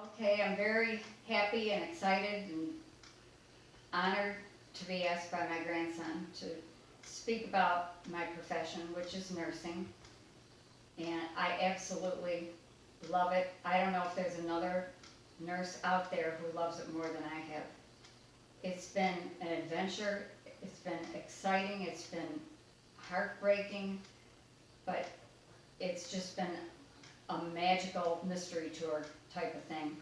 Okay, I'm very happy and excited and honored to be asked by my grandson to speak about my profession, which is nursing. And I absolutely love it. I don't know if there's another nurse out there who loves it more than I have. It's been an adventure, it's been exciting, it's been heartbreaking, but it's just been a magical mystery tour type of thing.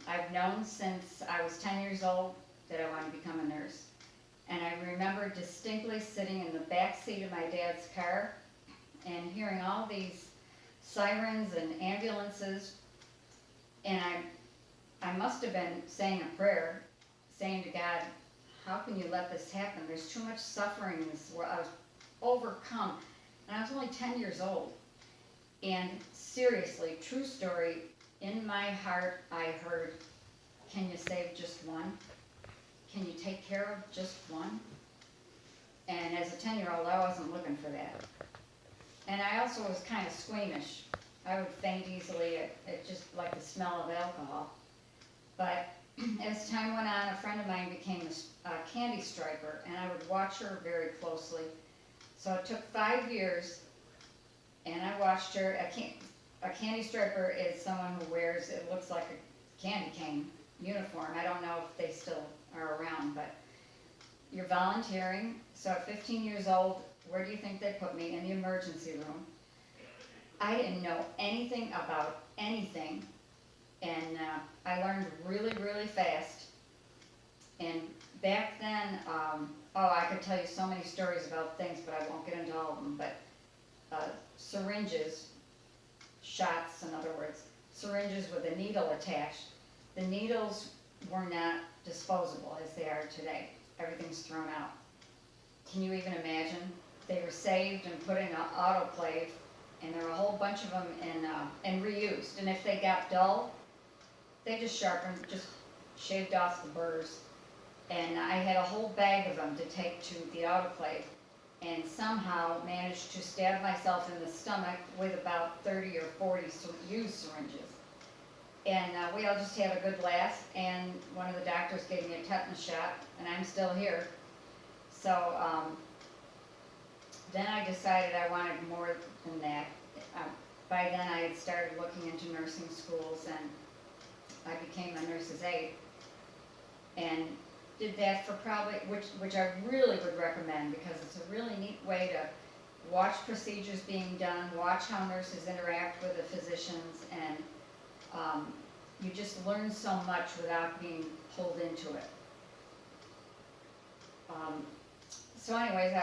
I've known since I was 10 years old that I wanted to become a nurse. And I remember distinctly sitting in the back seat of my dad's car and hearing all these sirens and ambulances. And I must have been saying a prayer, saying to God, how can you let this happen? There's too much suffering in this world. I was overcome. And I was only 10 years old. And seriously, true story, in my heart I heard, can you save just one? Can you take care of just one? And as a 10-year-old, I wasn't looking for that. And I also was kind of squeamish. I would faint easily at just like the smell of alcohol. But as time went on, a friend of mine became a candy striper, and I would watch her very closely. So it took 5 years, and I watched her. A candy striper is someone who wears, it looks like a candy cane uniform. I don't know if they still are around, but you're volunteering. So at 15 years old, where do you think they put me? In the emergency room. I didn't know anything about anything, and I learned really, really fast. And back then, I could tell you so many stories about things, but I won't get into all of them. But syringes, shots, in other words, syringes with a needle attached. The needles were not disposable as they are today. Everything's thrown out. Can you even imagine? They were saved and put in an autoclave, and there were a whole bunch of them and reused. And if they got dull, they just shaved off the burrs. And I had a whole bag of them to take to the autoclave, and somehow managed to stab myself in the stomach with about 30 or 40 used syringes. And we all just had a good laugh, and one of the doctors gave me a tetanus shot, and I'm still here. So then I decided I wanted more than that. By then I had started looking into nursing schools, and I became a nurse's aide. And did that for probably, which I really would recommend, because it's a really neat way to watch procedures being done, watch how nurses interact with the physicians, and you just learn so much without being pulled into it. So anyways,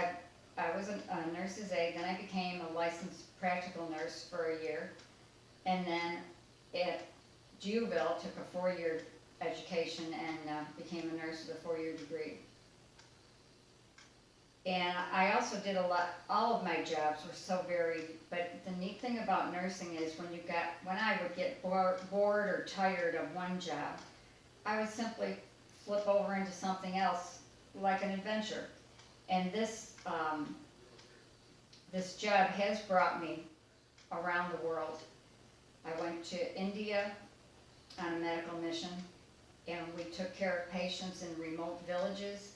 I was a nurse's aide, then I became a licensed practical nurse for a year, and then at Giouville took a 4-year education and became a nurse with a 4-year degree. And I also did all of my jobs were so varied, but the neat thing about nursing is when I would get bored or tired of one job, I would simply flip over into something else, like an adventure. And this job has brought me around the world. I went to India on a medical mission, and we took care of patients in remote villages,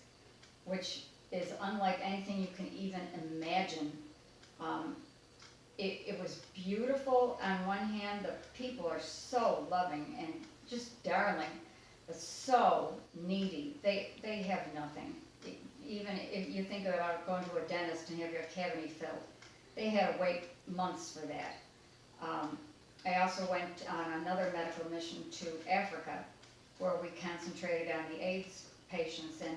which is unlike anything you can even imagine. It was beautiful on one hand. The people are so loving and just darling, but so needy. They have nothing. Even if you think about going to a dentist and have your cavity filled, they had to wait months for that. I also went on another medical mission to Africa, where we concentrated on the AIDS patients, and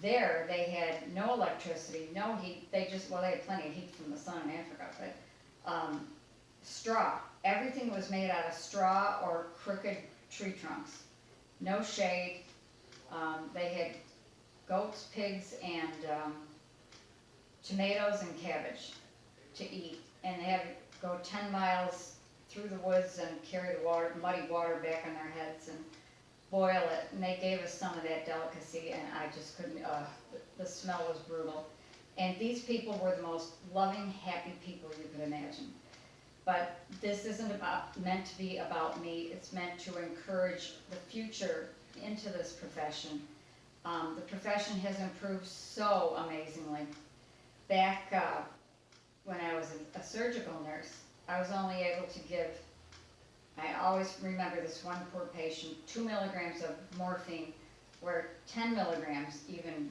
there they had no electricity, no heat. They had plenty of heat from the sun in Africa, but straw. Everything was made out of straw or crooked tree trunks. No shade. They had goats, pigs, and tomatoes and cabbage to eat, and they had to go 10 miles through the woods and carry the muddy water back on their heads and boil it. And they gave us some of that delicacy, and I just couldn't, the smell was brutal. And these people were the most loving, happy people you could imagine. But this isn't meant to be about me, it's meant to encourage the future into this profession. The profession has improved so amazingly. Back when I was a surgical nurse, I was only able to give, I always remember this one poor patient, 2 milligrams of morphine, where 10 milligrams even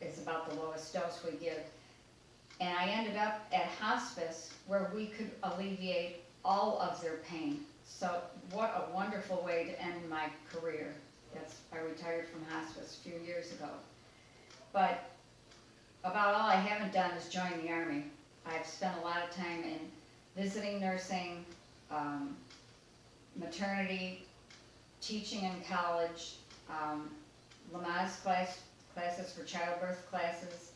is about the lowest dose we give. And I ended up at hospice where we could alleviate all of their pain. So what a wonderful way to end my career. I retired from hospice a few years ago. But about all I haven't done is join the Army. I've spent a lot of time in visiting nursing, maternity, teaching in college, Lamaze classes for childbirth classes.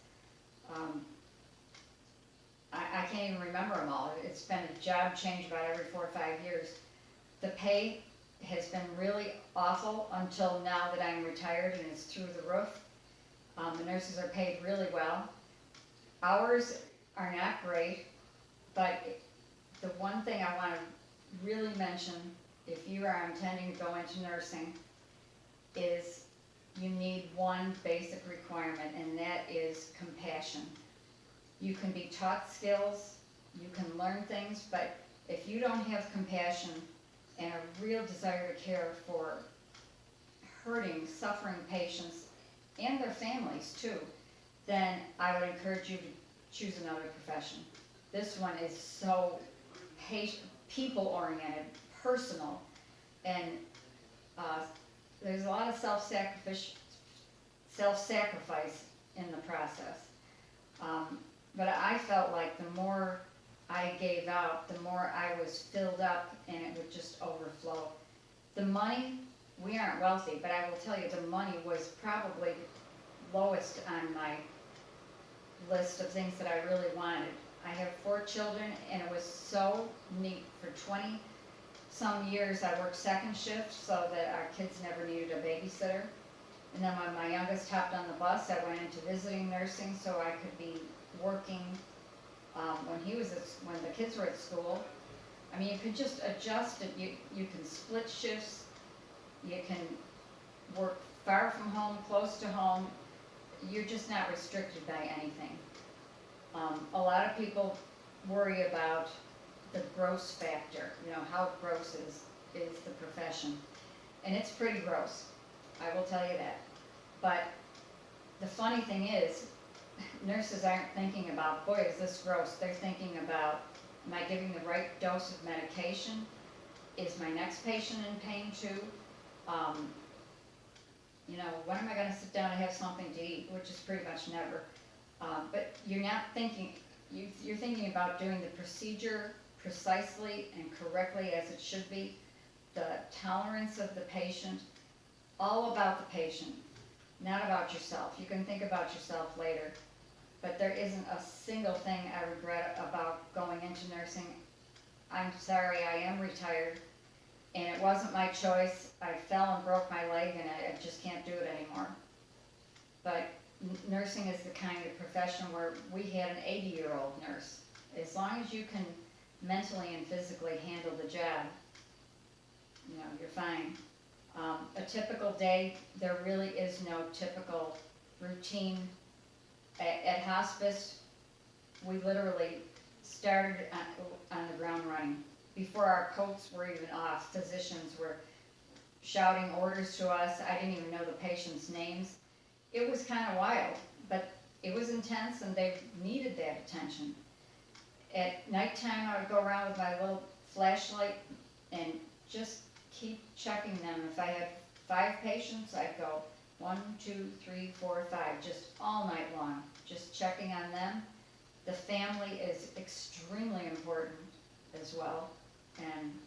I can't even remember them all. It's been a job change about every 4 or 5 years. The pay has been really awful until now that I'm retired and it's through the roof. The nurses are paid really well. Hours are not great, but the one thing I want to really mention, if you are intending to go into nursing, is you need one basic requirement, and that is compassion. You can be taught skills, you can learn things, but if you don't have compassion and a real desire to care for hurting, suffering patients and their families too, then I would encourage you to choose another profession. This one is so people-oriented, personal, and there's a lot of self-sacrifice in the process. But I felt like the more I gave out, the more I was filled up and it would just overflow. The money, we aren't wealthy, but I will tell you the money was probably lowest on my list of things that I really wanted. I have 4 children and it was so neat. For 20 some years I worked second shift so that our kids never needed a babysitter. And then when my youngest hopped on the bus, I went into visiting nursing so I could be working when the kids were at school. I mean, you could just adjust it. You can split shifts. You can work far from home, close to home. You're just not restricted by anything. A lot of people worry about the gross factor, how gross is the profession. And it's pretty gross, I will tell you that. But the funny thing is, nurses aren't thinking about, boy, is this gross. They're thinking about, am I giving the right dose of medication? Is my next patient in pain too? When am I going to sit down and have something to eat, which is pretty much never. But you're not thinking, you're thinking about doing the procedure precisely and correctly as it should be, the tolerance of the patient, all about the patient, not about yourself. You can think about yourself later, but there isn't a single thing I regret about going into nursing. I'm sorry, I am retired, and it wasn't my choice. I fell and broke my leg, and I just can't do it anymore. But nursing is the kind of profession where we had an 80-year-old nurse. As long as you can mentally and physically handle the job, you're fine. A typical day, there really is no typical routine. At hospice, we literally started on the ground running. Before our coats were even off, physicians were shouting orders to us. I didn't even know the patients' names. It was kind of wild, but it was intense and they needed that attention. At nighttime, I would go around with my little flashlight and just keep checking them. If I had 5 patients, I'd go 1, 2, 3, 4, 5, just all night long, just checking on them. The family is extremely important as well, and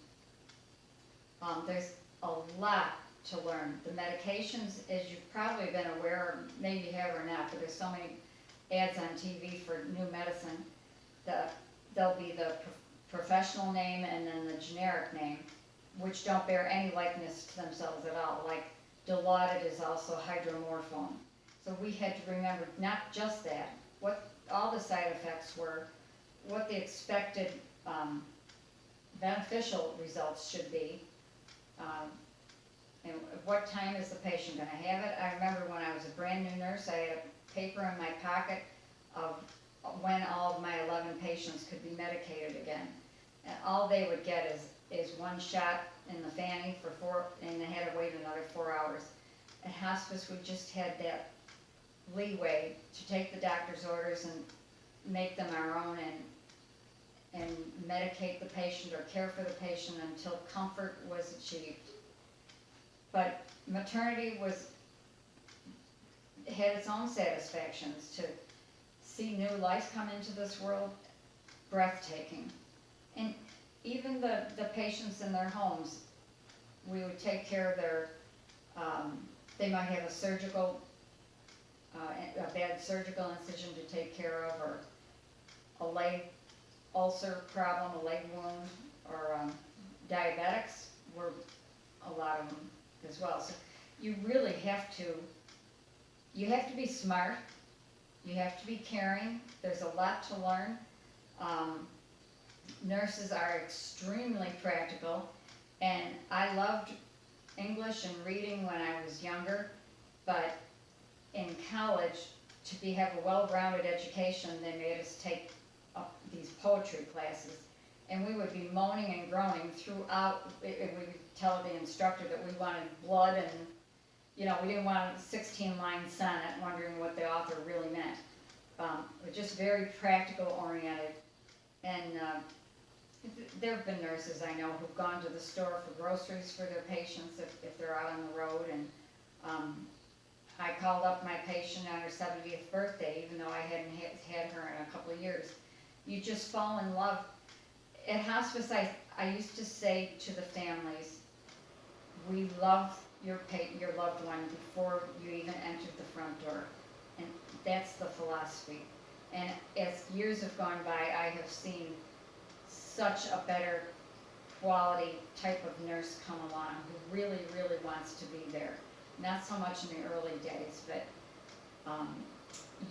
there's a lot to learn. The medications, as you've probably been aware, maybe you have or not, but there's so many ads on TV for new medicine. There'll be the professional name and then the generic name, which don't bear any likeness to themselves at all. Like Dilaudid is also hydromorphone. So we had to remember not just that, what all the side effects were, what the expected beneficial results should be. And what time is the patient gonna have it? I remember when I was a brand new nurse, I had a paper in my pocket of when all of my 11 patients could be medicated again. And all they would get is one shot in the fanny for 4, and they had to wait another 4 hours. At hospice, we just had that leeway to take the doctor's orders and make them our own, and medicate the patient or care for the patient until comfort was achieved. But maternity had its own satisfactions. To see new life come into this world, breathtaking. And even the patients in their homes, we would take care of their, they might have a surgical, a bad surgical incision to take care of, or a leg ulcer problem, a leg wound, or diabetics were a lot of them as well. So you really have to be smart, you have to be caring, there's a lot to learn. Nurses are extremely practical, and I loved English and reading when I was younger, but in college, have a well-rounded education, they made us take these poetry classes, and we would be moaning and groaning throughout. We would tell the instructor that we wanted blood, and we didn't want a 16-line sonnet wondering what the author really meant. But just very practical oriented. And there have been nurses I know who've gone to the store for groceries for their patients if they're out on the road. And I called up my patient on her 70th birthday, even though I hadn't had her in a couple of years. You just fall in love. At hospice, I used to say to the families, we love your loved one before you even entered the front door. And that's the philosophy. And as years have gone by, I have seen such a better quality type of nurse come along who really, really wants to be there. Not so much in the early days, but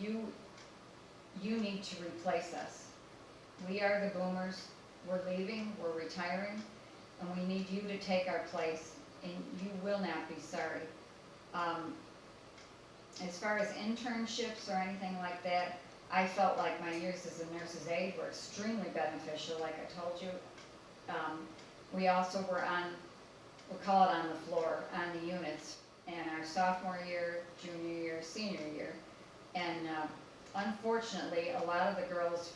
you need to replace us. We are the boomers. We're leaving, we're retiring, and we need you to take our place, and you will not be sorry. As far as internships or anything like that, I felt like my years as a nurse's aide were extremely beneficial, like I told you. We also were we'll call it on the floor, on the units, in our sophomore year, junior year, senior year. And unfortunately, a lot of the girls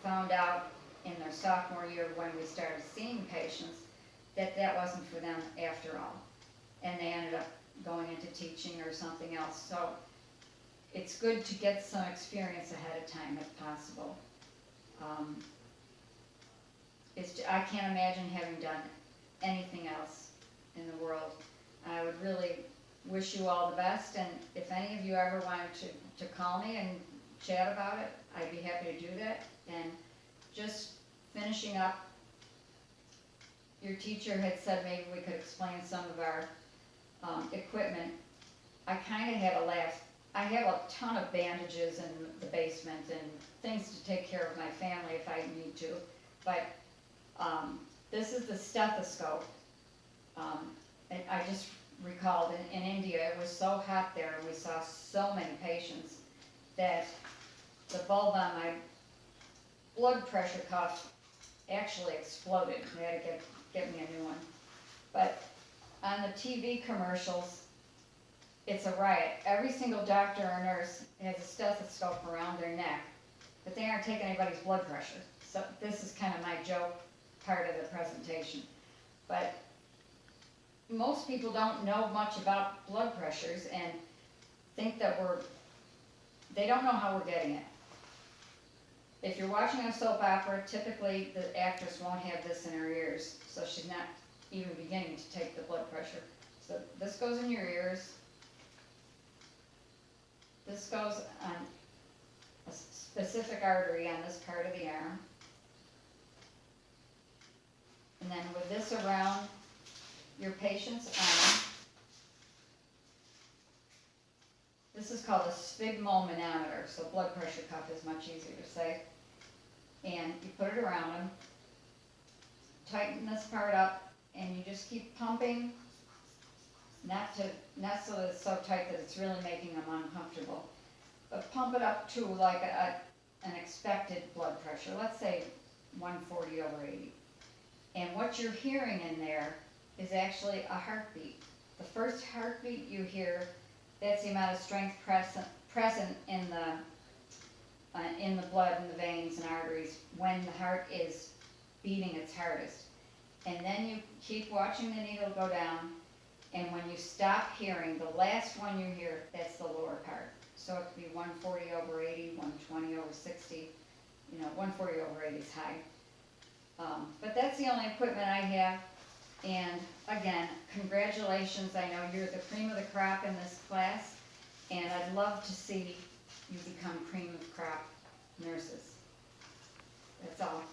found out in their sophomore year when we started seeing patients that wasn't for them after all. And they ended up going into teaching or something else. So it's good to get some experience ahead of time if possible. I can't imagine having done anything else in the world. I would really wish you all the best, and if any of you ever wanted to call me and chat about it, I'd be happy to do that. And just finishing up, your teacher had said maybe we could explain some of our equipment. I kind of had a laugh. I have a ton of bandages in the basement and things to take care of my family if I need to, but this is the stethoscope. And I just recalled in India, it was so hot there and we saw so many patients that the bulb on my blood pressure cuff actually exploded. They had to get me a new one. But on the TV commercials, it's a riot. Every single doctor or nurse has a stethoscope around their neck, but they aren't taking anybody's blood pressure. So this is kind of my joke part of the presentation. But most people don't know much about blood pressures and think that they don't know how we're getting it. If you're watching a soap opera, typically the actress won't have this in her ears, so she's not even beginning to take the blood pressure. So this goes in your ears. This goes on a specific artery on this part of the arm. And then with this around your patient's arm, this is called a sphygmomanometer, so blood pressure cuff is much easier to say. And you put it around them, tighten this part up, and you just keep pumping, not so that it's so tight that it's really making them uncomfortable, but pump it up to like an expected blood pressure, let's say 140/80. And what you're hearing in there is actually a heartbeat. The first heartbeat you hear, that's the amount of strength present in the blood, in the veins and arteries when the heart is beating its hardest. And then you keep watching the needle go down, and when you stop hearing, the last one you hear, that's the lower part. So it could be 140/80, 120/60, 140/80 is high. But that's the only equipment I have. And again, congratulations, I know you're the cream of the crop in this class, and I'd love to see you become cream of crop nurses. That's all.